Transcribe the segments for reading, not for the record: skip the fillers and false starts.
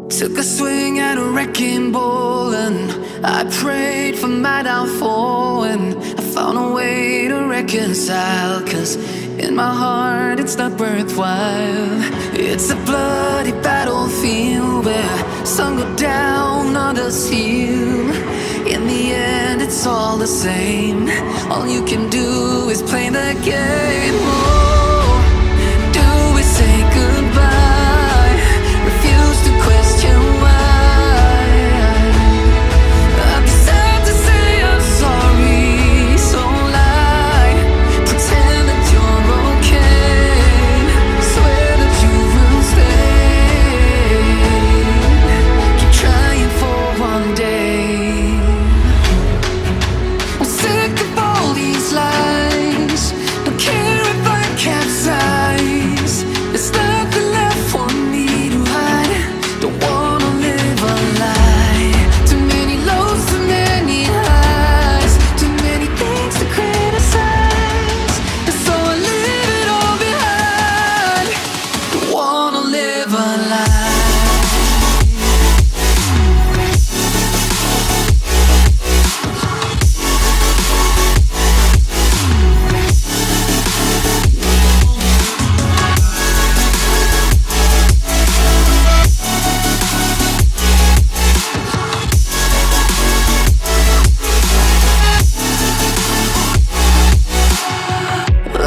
Took a swing at a wrecking ball and I prayed for my downfall, and I found a way to reconcile, 'cause in my heart it's not worthwhile. It's a bloody battlefield where some go down, others heal. In the end it's all the same. All you can do is play the game. Oh, do we say goodbye? Refuse to question why. I'd be sad to say I'm sorry, so lie. Pretend that you're okay. Swear that you will stay. Keep trying for one day. I'm sick of all these lies. Don't care if I capsize. There's nothing left for me to hide. Don't wanna live a lie. Too many lows, too many highs. Too many things to criticize. And so I leave it all behind. Don't wanna live a lie.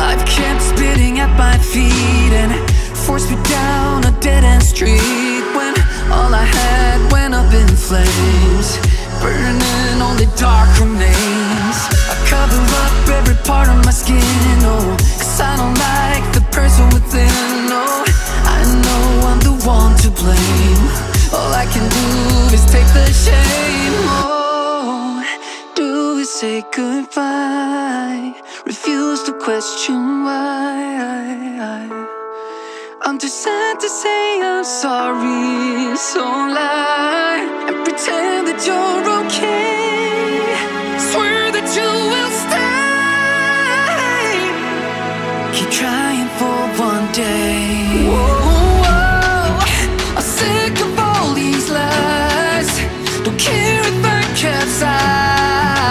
Life kept spitting at my feet and forced me down a dead-end street, when all I had went up in flames, burning only dark remains. I cover up every part of my skin, oh, 'cause I don't like the person within. Oh, I know I'm the one to blame. All I can do is take the shame. Oh, do we say goodbye? Refuse to question why. I'm too sad to say I'm sorry, so lie and pretend that you're okay. Swear that you will stay. Keep trying for one day. Whoa.